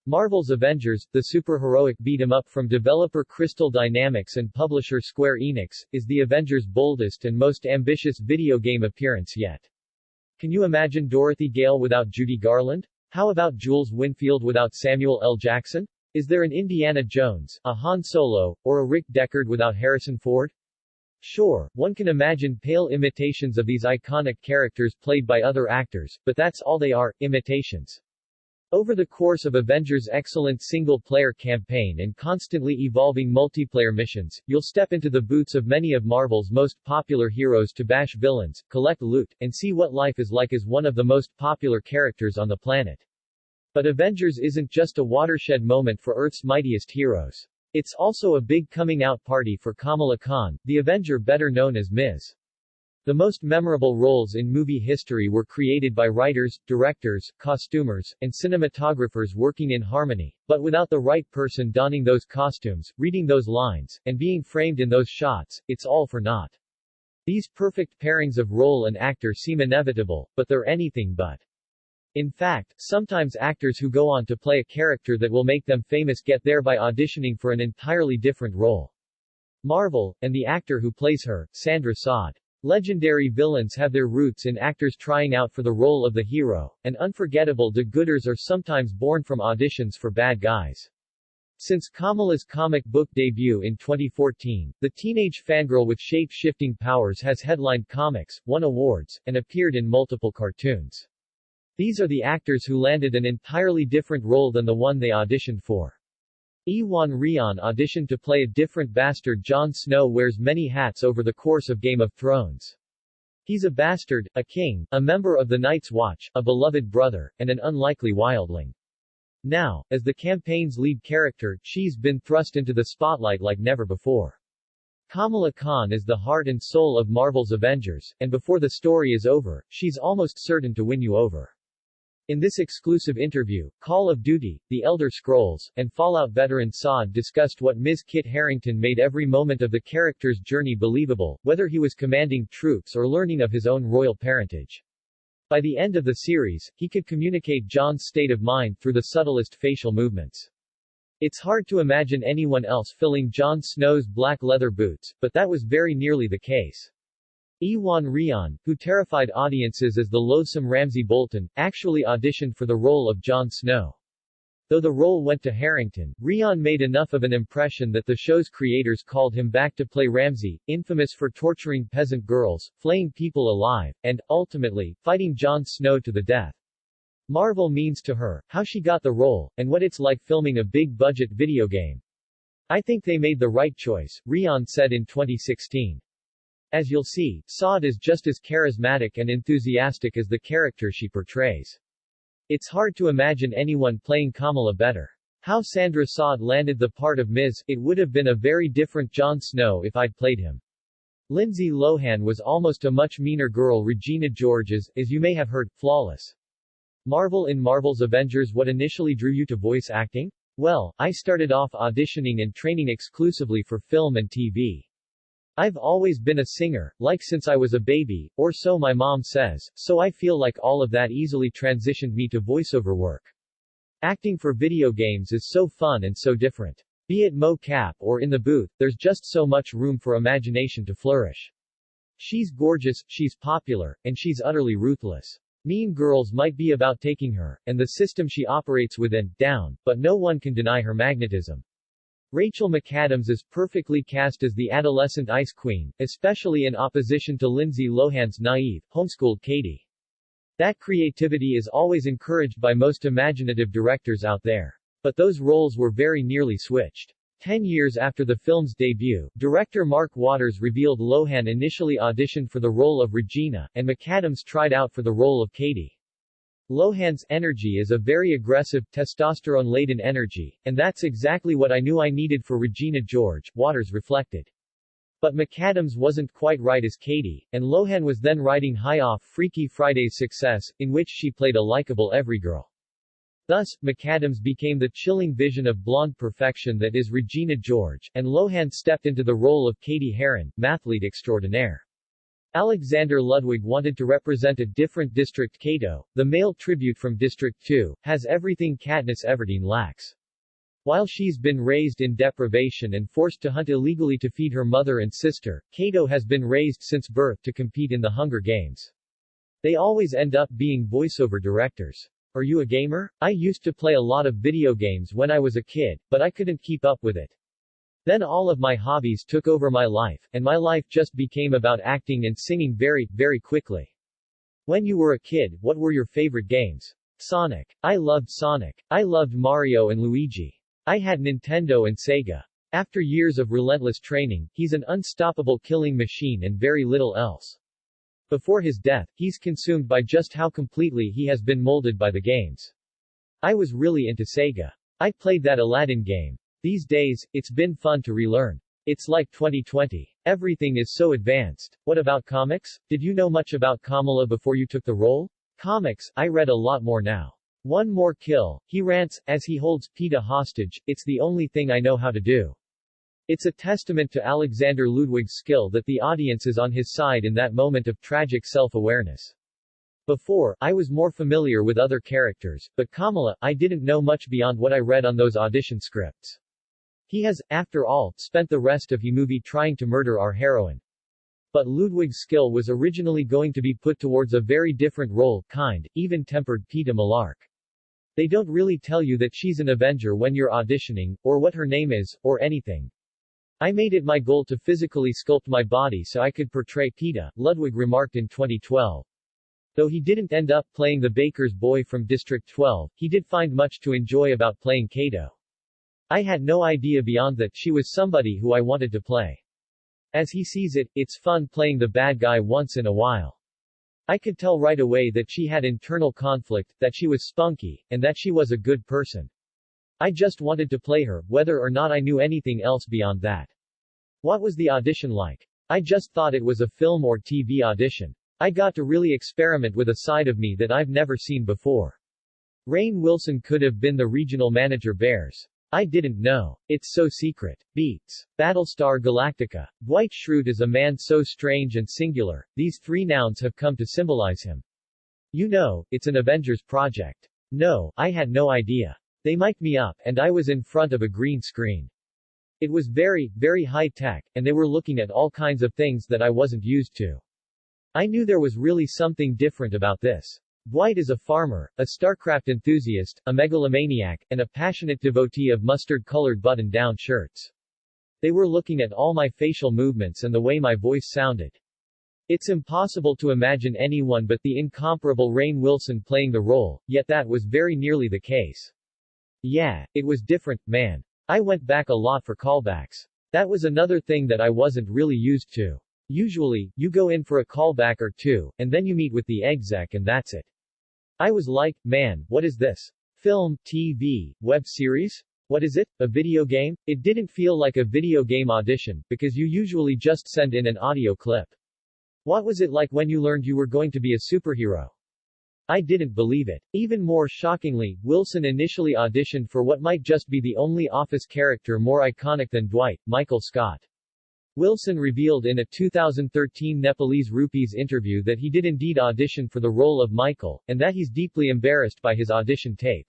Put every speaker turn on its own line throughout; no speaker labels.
Marvel's Avengers, the superheroic beat-em-up from developer Crystal Dynamics and publisher Square Enix, is the Avengers' boldest and most ambitious video game appearance yet. Can you imagine Dorothy Gale without Judy Garland? How about Jules Winnfield without Samuel L. Jackson? Is there an Indiana Jones, a Han Solo, or a Rick Deckard without Harrison Ford? Sure, one can imagine pale imitations of these iconic characters played by other actors, but that's all they are, imitations. Over the course of Avengers' excellent single-player campaign and constantly evolving multiplayer missions, you'll step into the boots of many of Marvel's most popular heroes to bash villains, collect loot, and see what life is like as one of the most popular characters on the planet. But Avengers isn't just a watershed moment for Earth's mightiest heroes. It's also a big coming-out party for Kamala Khan, the Avenger better known as Ms. The most memorable roles in movie history were created by writers, directors, costumers, and cinematographers working in harmony, but without the right person donning those costumes, reading those lines, and being framed in those shots, it's all for naught. These perfect pairings of role and actor seem inevitable, but they're anything but. In fact, sometimes actors who go on to play a character that will make them famous get there by auditioning for an entirely different role. Marvel, and the actor who plays her, Sandra Saad. Legendary villains have their roots in actors trying out for the role of the hero, and unforgettable do-gooders are sometimes born from auditions for bad guys. Since Kamala's comic book debut in 2014, the teenage fangirl with shape-shifting powers has headlined comics, won awards, and appeared in multiple cartoons. These are the actors who landed an entirely different role than the one they auditioned for. Ewan Rheon auditioned to play a different bastard Jon Snow wears many hats over the course of Game of Thrones. He's a bastard, a king, a member of the Night's Watch, a beloved brother, and an unlikely wildling. Now, as the campaign's lead character, she's been thrust into the spotlight like never before. Kamala Khan is the heart and soul of Marvel's Avengers, and before the story is over, she's almost certain to win you over. In this exclusive interview, Call of Duty, The Elder Scrolls, and Fallout veteran Saad discussed what Ms. Kit Harington made every moment of the character's journey believable, whether he was commanding troops or learning of his own royal parentage. By the end of the series, he could communicate Jon's state of mind through the subtlest facial movements. It's hard to imagine anyone else filling Jon Snow's black leather boots, but that was very nearly the case. Ewan Rheon, who terrified audiences as the loathsome Ramsay Bolton, actually auditioned for the role of Jon Snow. Though the role went to Harington, Rheon made enough of an impression that the show's creators called him back to play Ramsay, infamous for torturing peasant girls, flaying people alive, and, ultimately, fighting Jon Snow to the death. Marvel means to her, how she got the role, and what it's like filming a big-budget video game. I think they made the right choice, Rheon said in 2016. As you'll see, Saad is just as charismatic and enthusiastic as the character she portrays. It's hard to imagine anyone playing Kamala better. How Sandra Saad landed the part of Ms. It would have been a very different Jon Snow if I'd played him. Lindsay Lohan was almost a much meaner girl. Regina George is, as you may have heard, flawless. Marvel in Marvel's Avengers. What initially drew you to voice acting? Well, I started off auditioning and training exclusively for film and TV. I've always been a singer, like since I was a baby, or so my mom says, so I feel like all of that easily transitioned me to voiceover work. Acting for video games is so fun and so different. Be it mocap or in the booth, there's just so much room for imagination to flourish. She's gorgeous, she's popular, and she's utterly ruthless. Mean Girls might be about taking her, and the system she operates within, down, but no one can deny her magnetism. Rachel McAdams is perfectly cast as the adolescent Ice Queen, especially in opposition to Lindsay Lohan's naive, homeschooled Katie. That creativity is always encouraged by most imaginative directors out there. But those roles were very nearly switched. 10 years after the film's debut, director Mark Waters revealed Lohan initially auditioned for the role of Regina, and McAdams tried out for the role of Katie. Lohan's energy is a very aggressive, testosterone-laden energy, and that's exactly what I knew I needed for Regina George, Waters reflected. But McAdams wasn't quite right as Katie, and Lohan was then riding high off Freaky Friday's success, in which she played a likable everygirl. Thus, McAdams became the chilling vision of blonde perfection that is Regina George, and Lohan stepped into the role of Katie Heron, mathlete extraordinaire. Alexander Ludwig wanted to represent a different district. Cato, the male tribute from District 2, has everything Katniss Everdeen lacks. While she's been raised in deprivation and forced to hunt illegally to feed her mother and sister, Cato has been raised since birth to compete in the Hunger Games. They always end up being voiceover directors. Are you a gamer? I used to play a lot of video games when I was a kid, but I couldn't keep up with it. Then all of my hobbies took over my life, and my life just became about acting and singing very quickly. When you were a kid, what were your favorite games? Sonic. I loved Sonic. I loved Mario and Luigi. I had Nintendo and Sega. After years of relentless training, he's an unstoppable killing machine and very little else. Before his death, he's consumed by just how completely he has been molded by the games. I was really into Sega. I played that Aladdin game. These days, it's been fun to relearn. It's like 2020. Everything is so advanced. What about comics? Did you know much about Kamala before you took the role? Comics, I read a lot more now. One more kill, he rants, as he holds Peeta hostage, it's the only thing I know how to do. It's a testament to Alexander Ludwig's skill that the audience is on his side in that moment of tragic self-awareness. Before, I was more familiar with other characters, but Kamala, I didn't know much beyond what I read on those audition scripts. He has, after all, spent the rest of the movie trying to murder our heroine. But Ludwig's skill was originally going to be put towards a very different role, kind, even-tempered Peeta Malark. They don't really tell you that she's an Avenger when you're auditioning, or what her name is, or anything. I made it my goal to physically sculpt my body so I could portray Peeta, Ludwig remarked in 2012. Though he didn't end up playing the baker's boy from District 12, he did find much to enjoy about playing Cato. I had no idea beyond that she was somebody who I wanted to play. As he sees it, it's fun playing the bad guy once in a while. I could tell right away that she had internal conflict, that she was spunky, and that she was a good person. I just wanted to play her, whether or not I knew anything else beyond that. What was the audition like? I just thought it was a film or TV audition. I got to really experiment with a side of me that I've never seen before. Rainn Wilson could have been the regional manager Bears. I didn't know. It's so secret. Beats. Battlestar Galactica. Dwight Schrute is a man so strange and singular, these three nouns have come to symbolize him. You know, it's an Avengers project. No, I had no idea. They mic'd me up, and I was in front of a green screen. It was very high-tech, and they were looking at all kinds of things that I wasn't used to. I knew there was really something different about this. Dwight is a farmer, a StarCraft enthusiast, a megalomaniac, and a passionate devotee of mustard-colored button-down shirts. They were looking at all my facial movements and the way my voice sounded. It's impossible to imagine anyone but the incomparable Rainn Wilson playing the role, yet that was very nearly the case. Yeah, it was different, man. I went back a lot for callbacks. That was another thing that I wasn't really used to. Usually, you go in for a callback or two, and then you meet with the exec and that's it. I was like, man, what is this? Film, TV, web series? What is it? A video game? It didn't feel like a video game audition, because you usually just send in an audio clip. What was it like when you learned you were going to be a superhero? I didn't believe it. Even more shockingly, Wilson initially auditioned for what might just be the only Office character more iconic than Dwight, Michael Scott. Wilson revealed in a 2013 Nepalese Rupees interview that he did indeed audition for the role of Michael, and that he's deeply embarrassed by his audition tape.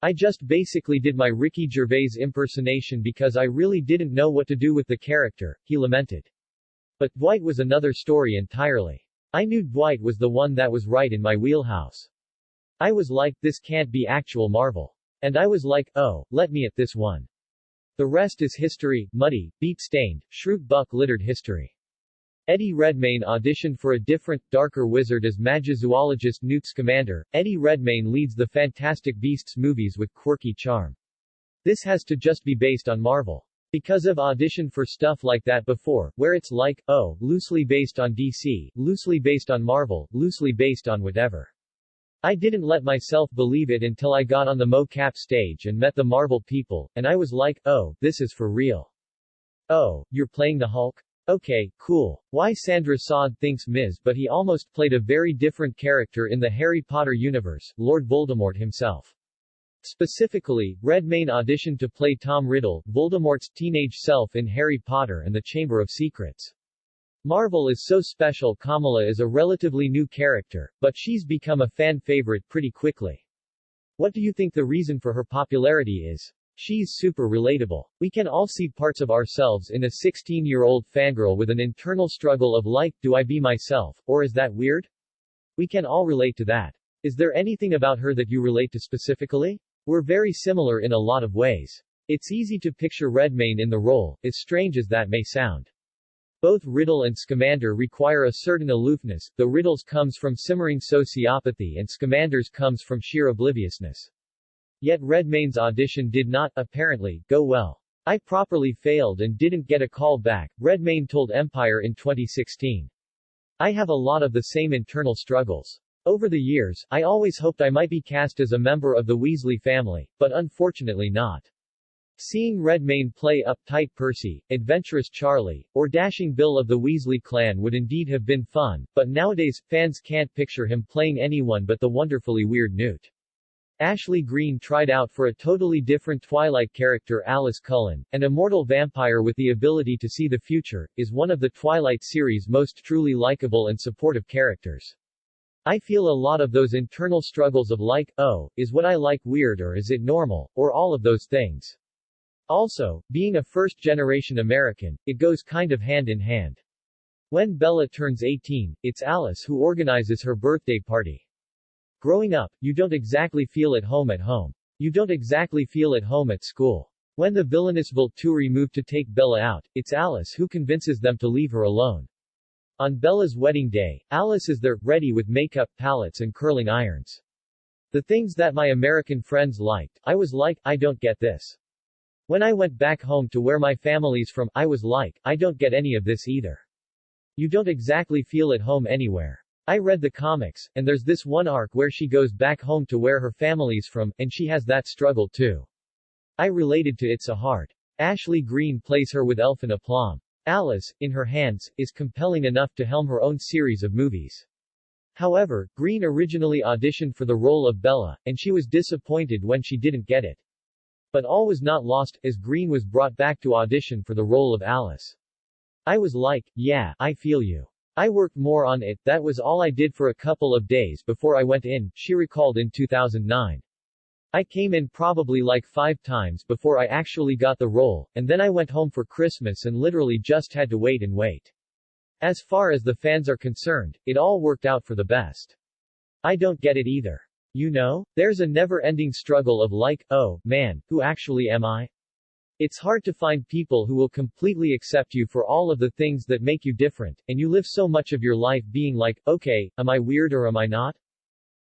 I just basically did my Ricky Gervais impersonation because I really didn't know what to do with the character, he lamented. But Dwight was another story entirely. I knew Dwight was the one that was right in my wheelhouse. I was like, this can't be actual Marvel. And I was like, oh, let me at this one. The rest is history, muddy, beat-stained, Schrute-buck-littered history. Eddie Redmayne auditioned for a different, darker wizard as Magizoologist Newt Scamander. Eddie Redmayne leads the Fantastic Beasts movies with quirky charm. This has to just be based on Marvel. Because I've auditioned for stuff like that before, where it's like, oh, loosely based on DC, loosely based on Marvel, loosely based on whatever. I didn't let myself believe it until I got on the mocap stage and met the Marvel people, and I was like, oh, this is for real. Oh, you're playing the Hulk? Okay, cool. Why Sandra Saad thinks Ms. but he almost played a very different character in the Harry Potter universe, Lord Voldemort himself. Specifically, Redmayne auditioned to play Tom Riddle, Voldemort's teenage self in Harry Potter and the Chamber of Secrets. Marvel is so special. Kamala is a relatively new character, but she's become a fan favorite pretty quickly. What do you think the reason for her popularity is? She's super relatable. We can all see parts of ourselves in a 16-year-old fangirl with an internal struggle of like, do I be myself, or is that weird? We can all relate to that. Is there anything about her that you relate to specifically? We're very similar in a lot of ways. It's easy to picture Redmayne in the role, as strange as that may sound. Both Riddle and Scamander require a certain aloofness, though Riddle's comes from simmering sociopathy and Scamander's comes from sheer obliviousness. Yet Redmayne's audition did not, apparently, go well. I properly failed and didn't get a call back, Redmayne told Empire in 2016. I have a lot of the same internal struggles. Over the years, I always hoped I might be cast as a member of the Weasley family, but unfortunately not. Seeing Redmayne play uptight Percy, adventurous Charlie, or dashing Bill of the Weasley clan would indeed have been fun, but nowadays, fans can't picture him playing anyone but the wonderfully weird Newt. Ashley Greene tried out for a totally different Twilight character Alice Cullen, an immortal vampire with the ability to see the future, is one of the Twilight series' most truly likable and supportive characters. I feel a lot of those internal struggles of like, oh, is what I like weird or is it normal, or all of those things. Also, being a first-generation American, it goes kind of hand in hand. When Bella turns 18, it's Alice who organizes her birthday party. Growing up, you don't exactly feel at home at home. You don't exactly feel at home at school. When the villainous Volturi move to take Bella out, it's Alice who convinces them to leave her alone. On Bella's wedding day, Alice is there, ready with makeup palettes and curling irons. The things that my American friends liked, I was like, I don't get this. When I went back home to where my family's from, I was like, I don't get any of this either. You don't exactly feel at home anywhere. I read the comics, and there's this one arc where she goes back home to where her family's from, and she has that struggle too. I related to it so hard. Ashley Greene plays her with elfin aplomb. Alice, in her hands, is compelling enough to helm her own series of movies. However, Greene originally auditioned for the role of Bella, and she was disappointed when she didn't get it. But all was not lost, as Greene was brought back to audition for the role of Alice. I was like, yeah, I feel you. I worked more on it, that was all I did for a couple of days before I went in, she recalled in 2009. I came in probably like 5 times before I actually got the role, and then I went home for Christmas and literally just had to wait and wait. As far as the fans are concerned, it all worked out for the best. I don't get it either. You know, there's a never-ending struggle of like, oh, man, who actually am I? It's hard to find people who will completely accept you for all of the things that make you different, and you live so much of your life being like, okay, am I weird or am I not?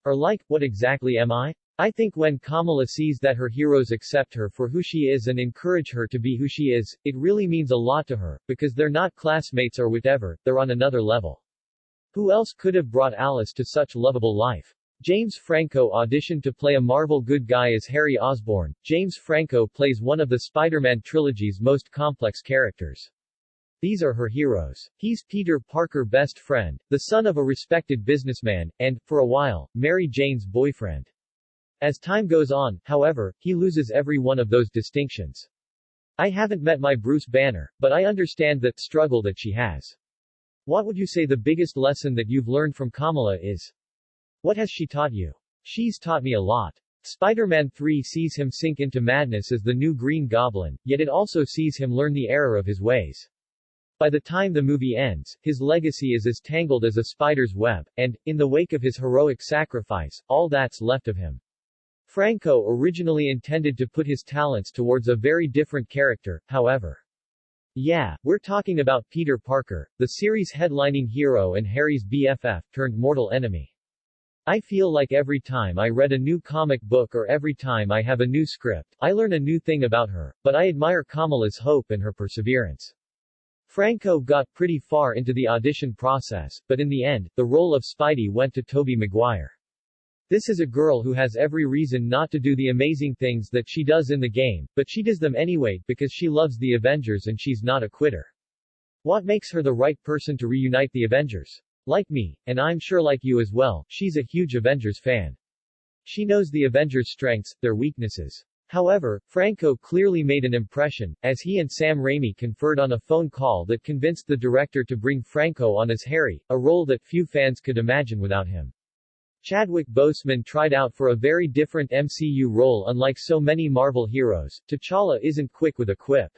Or like, what exactly am I? I think when Kamala sees that her heroes accept her for who she is and encourage her to be who she is, it really means a lot to her, because they're not classmates or whatever, they're on another level. Who else could have brought Alice to such lovable life? James Franco auditioned to play a Marvel good guy as Harry Osborn. James Franco plays one of the Spider-Man trilogy's most complex characters. These are her heroes. He's Peter Parker's best friend, the son of a respected businessman, and, for a while, Mary Jane's boyfriend. As time goes on, however, he loses every one of those distinctions. I haven't met my Bruce Banner, but I understand that struggle that she has. What would you say the biggest lesson that you've learned from Kamala is? What has she taught you? She's taught me a lot. Spider-Man 3 sees him sink into madness as the new Green Goblin, yet it also sees him learn the error of his ways. By the time the movie ends, his legacy is as tangled as a spider's web, and, in the wake of his heroic sacrifice, all that's left of him. Franco originally intended to put his talents towards a very different character, however. Yeah, we're talking about Peter Parker, the series' headlining hero and Harry's BFF turned mortal enemy. I feel like every time I read a new comic book or every time I have a new script, I learn a new thing about her, but I admire Kamala's hope and her perseverance. Franco got pretty far into the audition process, but in the end, the role of Spidey went to Tobey Maguire. This is a girl who has every reason not to do the amazing things that she does in the game, but she does them anyway, because she loves the Avengers and she's not a quitter. What makes her the right person to reunite the Avengers? Like me, and I'm sure like you as well, she's a huge Avengers fan. She knows the Avengers' strengths, their weaknesses. However, Franco clearly made an impression, as he and Sam Raimi conferred on a phone call that convinced the director to bring Franco on as Harry, a role that few fans could imagine without him. Chadwick Boseman tried out for a very different MCU role. Unlike so many Marvel heroes, T'Challa isn't quick with a quip.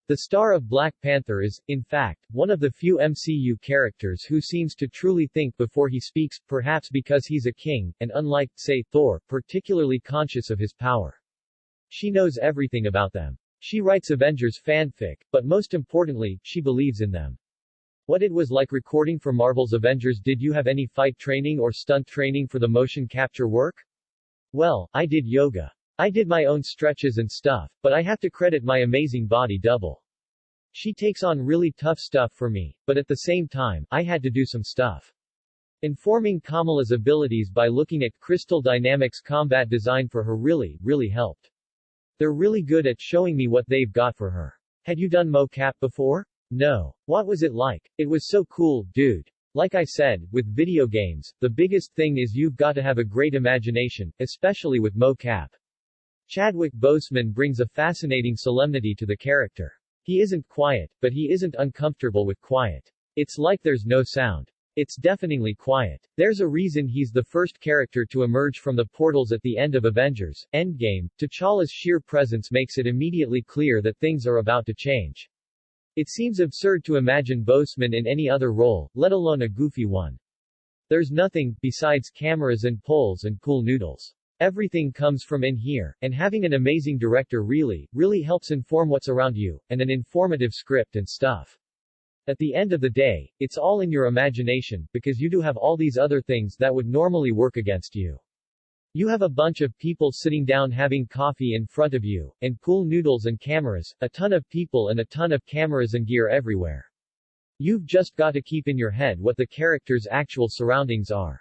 The star of Black Panther is, in fact, one of the few MCU characters who seems to truly think before he speaks, perhaps because he's a king, and unlike, say, Thor, particularly conscious of his power. She knows everything about them. She writes Avengers fanfic, but most importantly, she believes in them. What it was like recording for Marvel's Avengers. Did you have any fight training or stunt training for the motion capture work? Well, I did yoga. I did my own stretches and stuff, but I have to credit my amazing body double. She takes on really tough stuff for me, but at the same time, I had to do some stuff. Informing Kamala's abilities by looking at Crystal Dynamics' combat design for her really helped. They're really good at showing me what they've got for her. Had you done mocap before? No. What was it like? It was so cool, dude. Like I said, with video games, the biggest thing is you've got to have a great imagination, especially with mocap. Chadwick Boseman brings a fascinating solemnity to the character. He isn't quiet, but he isn't uncomfortable with quiet. It's like there's no sound. It's deafeningly quiet. There's a reason he's the first character to emerge from the portals at the end of Avengers Endgame. T'Challa's sheer presence makes it immediately clear that things are about to change. It seems absurd to imagine Boseman in any other role, let alone a goofy one. There's nothing, besides cameras and poles and cool noodles. Everything comes from in here, and having an amazing director really helps inform what's around you, and an informative script and stuff. At the end of the day, it's all in your imagination, because you do have all these other things that would normally work against you. You have a bunch of people sitting down having coffee in front of you, and cool noodles and cameras, a ton of people and a ton of cameras and gear everywhere. You've just got to keep in your head what the character's actual surroundings are.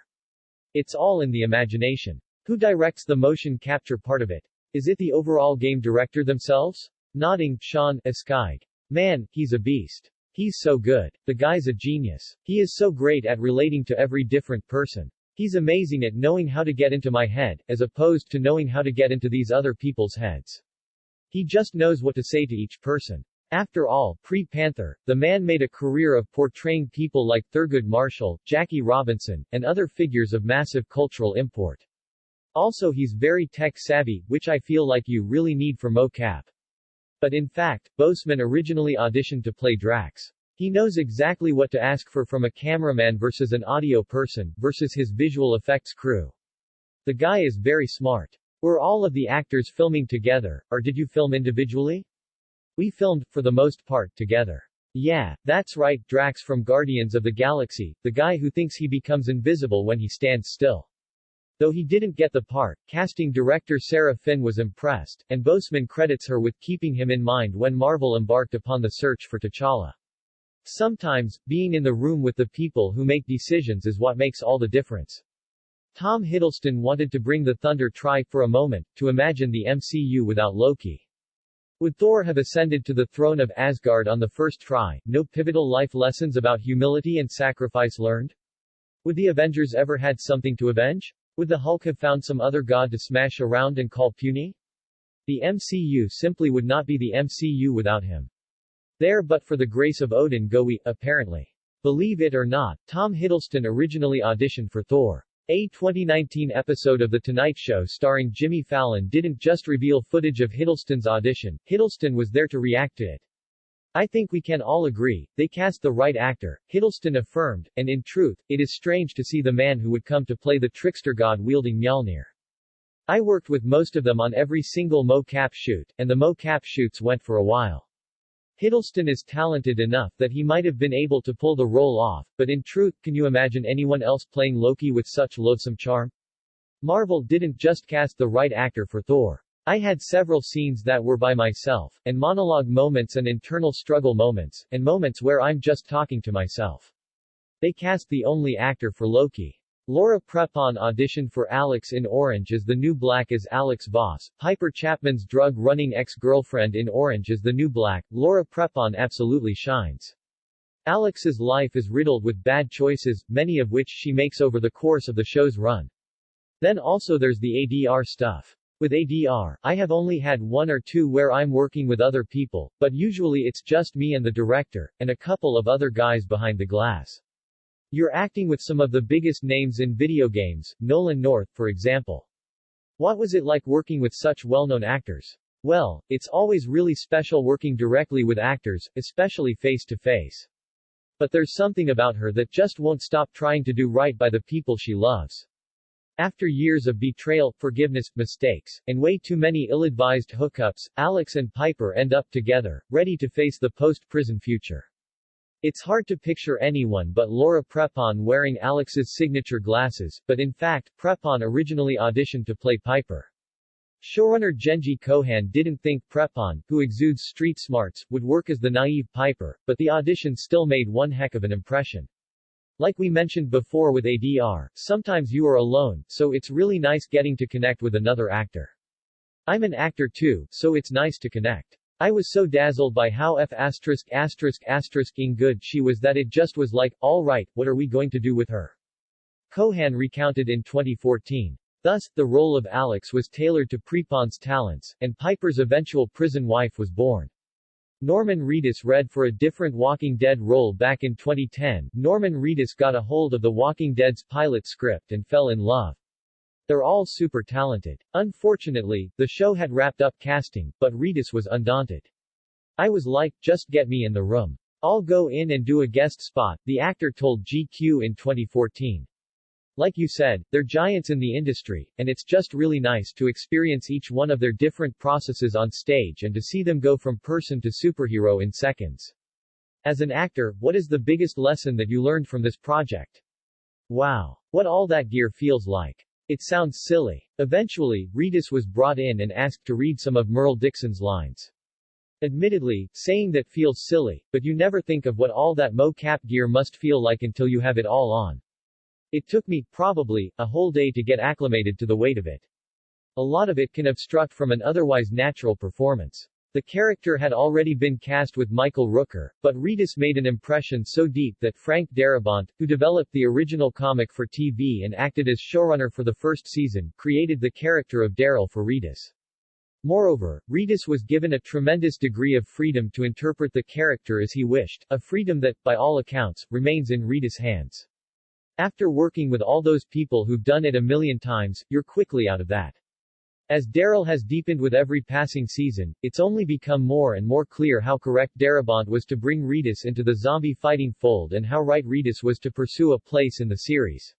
It's all in the imagination. Who directs the motion capture part of it? Is it the overall game director themselves? Nodding, Sean Askeig. Man, he's a beast. He's so good. The guy's a genius. He is so great at relating to every different person. He's amazing at knowing how to get into my head, as opposed to knowing how to get into these other people's heads. He just knows what to say to each person. After all, pre-Panther, the man made a career of portraying people like Thurgood Marshall, Jackie Robinson, and other figures of massive cultural import. Also, he's very tech-savvy, which I feel like you really need for mocap. But in fact, Boseman originally auditioned to play Drax. He knows exactly what to ask for from a cameraman versus an audio person, versus his visual effects crew. The guy is very smart. Were all of the actors filming together, or did you film individually? We filmed, for the most part, together. Yeah, that's right, Drax from Guardians of the Galaxy, the guy who thinks he becomes invisible when he stands still. Though he didn't get the part, casting director Sarah Finn was impressed, and Boseman credits her with keeping him in mind when Marvel embarked upon the search for T'Challa. Sometimes, being in the room with the people who make decisions is what makes all the difference. Tom Hiddleston wanted to bring the thunder try for a moment, to imagine the MCU without Loki. Would Thor have ascended to the throne of Asgard on the first try? No pivotal life lessons about humility and sacrifice learned? Would the Avengers ever had something to avenge? Would the Hulk have found some other god to smash around and call puny? The MCU simply would not be the MCU without him. There but for the grace of Odin go we, apparently. Believe it or not, Tom Hiddleston originally auditioned for Thor. A 2019 episode of The Tonight Show starring Jimmy Fallon didn't just reveal footage of Hiddleston's audition, Hiddleston was there to react to it. I think we can all agree, they cast the right actor, Hiddleston affirmed, and in truth, it is strange to see the man who would come to play the trickster god-wielding Mjolnir. I worked with most of them on every single mocap shoot, and the mocap shoots went for a while. Hiddleston is talented enough that he might have been able to pull the role off, but in truth, can you imagine anyone else playing Loki with such loathsome charm? Marvel didn't just cast the right actor for Thor. I had several scenes that were by myself, and monologue moments and internal struggle moments, and moments where I'm just talking to myself. They cast the only actor for Loki. Laura Prepon auditioned for Alex in Orange as the New Black as Alex Voss, Piper Chapman's drug-running ex-girlfriend in Orange as the New Black. Laura Prepon absolutely shines. Alex's life is riddled with bad choices, many of which she makes over the course of the show's run. Then also there's the ADR stuff. With ADR, I have only had one or two where I'm working with other people, but usually it's just me and the director, and a couple of other guys behind the glass. You're acting with some of the biggest names in video games, Nolan North, for example. What was it like working with such well-known actors? Well, it's always really special working directly with actors, especially face-to-face. But there's something about her that just won't stop trying to do right by the people she loves. After years of betrayal, forgiveness, mistakes, and way too many ill-advised hookups, Alex and Piper end up together, ready to face the post-prison future. It's hard to picture anyone but Laura Prepon wearing Alex's signature glasses, but in fact, Prepon originally auditioned to play Piper. Showrunner Genji Kohan didn't think Prepon, who exudes street smarts, would work as the naive Piper, but the audition still made one heck of an impression. Like we mentioned before with ADR, sometimes you are alone, so it's really nice getting to connect with another actor. I'm an actor too, so it's nice to connect. I was so dazzled by how *****ing good she was that it just was like, alright, what are we going to do with her? Kohan recounted in 2014. Thus, the role of Alex was tailored to Prepon's talents, and Piper's eventual prison wife was born. Norman Reedus read for a different Walking Dead role back in 2010. Norman Reedus got a hold of The Walking Dead's pilot script and fell in love. They're all super talented. Unfortunately, the show had wrapped up casting, but Reedus was undaunted. I was like, just get me in the room. I'll go in and do a guest spot, the actor told GQ in 2014. Like you said, they're giants in the industry, and it's just really nice to experience each one of their different processes on stage and to see them go from person to superhero in seconds. As an actor, what is the biggest lesson that you learned from this project? Wow. What all that gear feels like. It sounds silly. Eventually, Reedus was brought in and asked to read some of Merle Dixon's lines. Admittedly, saying that feels silly, but you never think of what all that mocap gear must feel like until you have it all on. It took me, probably, a whole day to get acclimated to the weight of it. A lot of it can obstruct from an otherwise natural performance. The character had already been cast with Michael Rooker, but Reedus made an impression so deep that Frank Darabont, who developed the original comic for TV and acted as showrunner for the first season, created the character of Daryl for Reedus. Moreover, Reedus was given a tremendous degree of freedom to interpret the character as he wished, a freedom that, by all accounts, remains in Reedus' hands. After working with all those people who've done it a million times, you're quickly out of that. As Daryl has deepened with every passing season, it's only become more and more clear how correct Darabont was to bring Reedus into the zombie fighting fold and how right Reedus was to pursue a place in the series.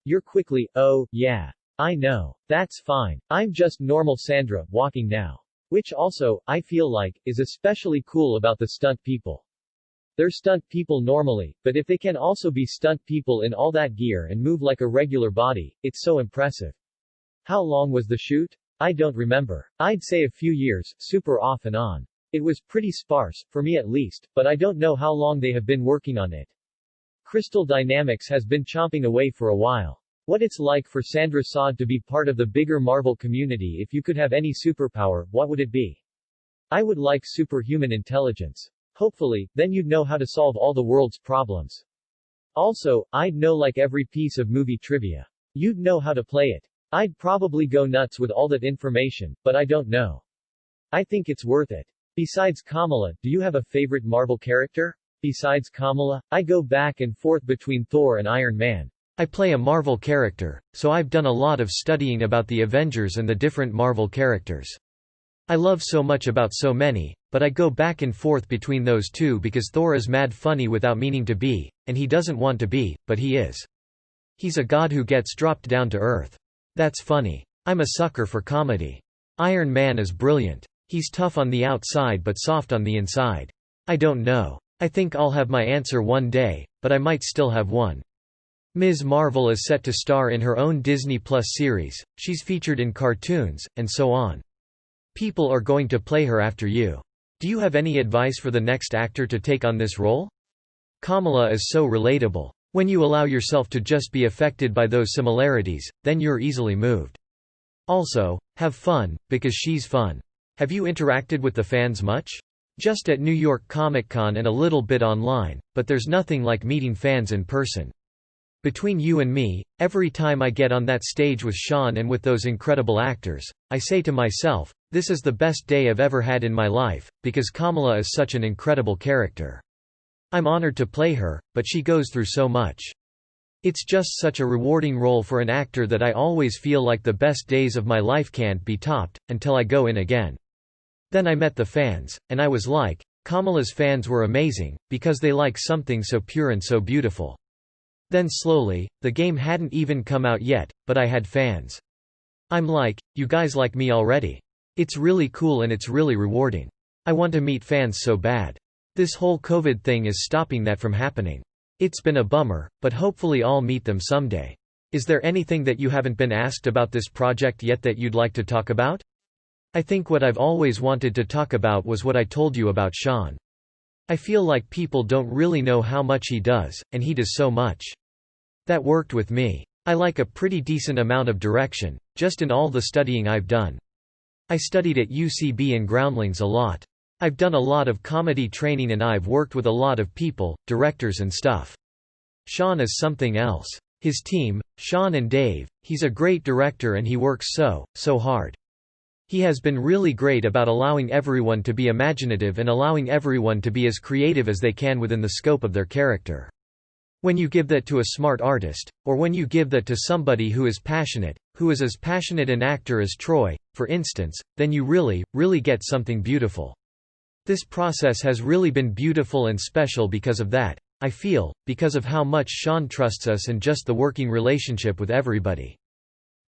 You're quickly, oh, yeah. I know. That's fine. I'm just normal Sandra, walking now. Which also, I feel like, is especially cool about the stunt people. They're stunt people normally, but if they can also be stunt people in all that gear and move like a regular body, it's so impressive. How long was the shoot? I don't remember. I'd say a few years, super off and on. It was pretty sparse, for me at least, but I don't know how long they have been working on it. Crystal Dynamics has been chomping away for a while. What it's like for Sandra Saad to be part of the bigger Marvel community. If you could have any superpower, what would it be? I would like superhuman intelligence. Hopefully, then you'd know how to solve all the world's problems. Also, I'd know like every piece of movie trivia. You'd know how to play it. I'd probably go nuts with all that information, but I don't know. I think it's worth it. Besides Kamala, do you have a favorite Marvel character? Besides Kamala, I go back and forth between Thor and Iron Man. I play a Marvel character, so I've done a lot of studying about the Avengers and the different Marvel characters. I love so much about so many, but I go back and forth between those two because Thor is mad funny without meaning to be, and he doesn't want to be, but he is. He's a god who gets dropped down to earth. That's funny. I'm a sucker for comedy. Iron Man is brilliant. He's tough on the outside but soft on the inside. I don't know. I think I'll have my answer one day, but I might still have one. Ms. Marvel is set to star in her own Disney Plus series, she's featured in cartoons, and so on. People are going to play her after you. Do you have any advice for the next actor to take on this role? Kamala is so relatable. When you allow yourself to just be affected by those similarities, then you're easily moved. Also, have fun, because she's fun. Have you interacted with the fans much? Just at New York Comic Con and a little bit online, but there's nothing like meeting fans in person.
Between you and me, every time I get on that stage with Sean and with those incredible actors, I say to myself, this is the best day I've ever had in my life, because Kamala is such an incredible character. I'm honored to play her, but she goes through so much. It's just such a rewarding role for an actor that I always feel like the best days of my life can't be topped, until I go in again. Then I met the fans, and I was like, Kamala's fans were amazing, because they like something so pure and so beautiful. Then slowly, the game hadn't even come out yet, but I had fans. I'm like, you guys like me already. It's really cool and it's really rewarding. I want to meet fans so bad. This whole COVID thing is stopping that from happening. It's been a bummer, but hopefully I'll meet them someday. Is there anything that you haven't been asked about this project yet that you'd like to talk about? I think what I've always wanted to talk about was what I told you about Sean. I feel like people don't really know how much he does, and he does so much. That worked with me. I like a pretty decent amount of direction, just in all the studying I've done. I studied at UCB and Groundlings a lot. I've done a lot of comedy training and I've worked with a lot of people, directors and stuff. Sean is something else. His team, Sean and Dave, he's a great director and he works so hard. He has been really great about allowing everyone to be imaginative and allowing everyone to be as creative as they can within the scope of their character. When you give that to a smart artist, or when you give that to somebody who is as passionate an actor as Troy, for instance, then you really get something beautiful. This process has really been beautiful and special because of that, I feel, because of how much Sean trusts us and just the working relationship with everybody.